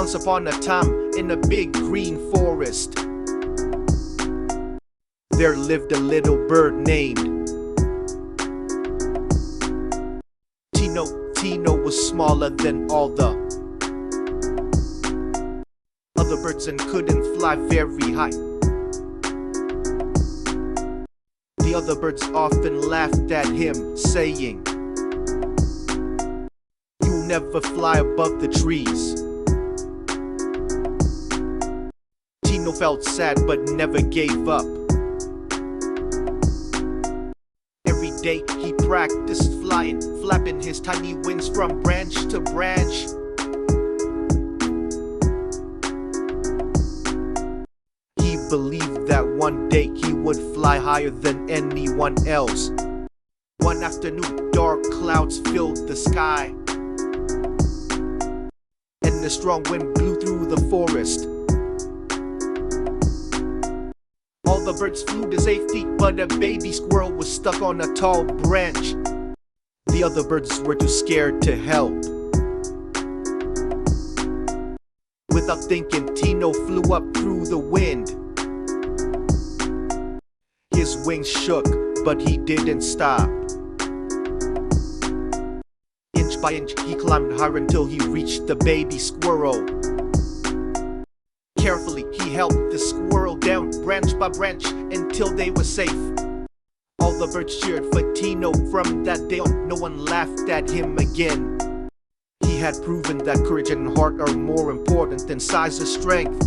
Once upon a time, in a big green forest, there lived a little bird named Tino. Tino was smaller than all the other birds and couldn't fly very high. The other birds often laughed at him, saying, "You'll never fly above the trees." Tino felt sad but never gave up. Every day he practiced flying, flapping his tiny wings from branch to branch. He believed that one day he would fly higher than anyone else. One afternoon, dark clouds filled the sky, and a strong wind blew through the forest. All the birds flew to safety, but a baby squirrel was stuck on a tall branch. The other birds were too scared to help. Without thinking, Tino flew up through the wind. His wings shook, but he didn't stop. Inch by inch, he climbed higher until he reached the baby squirrel. Carefully, he helped the squirrel down branch by branch until they were safe. All the birds cheered for Tino. From that day on, no one laughed at him again. He had proven that courage and heart are more important than size or strength.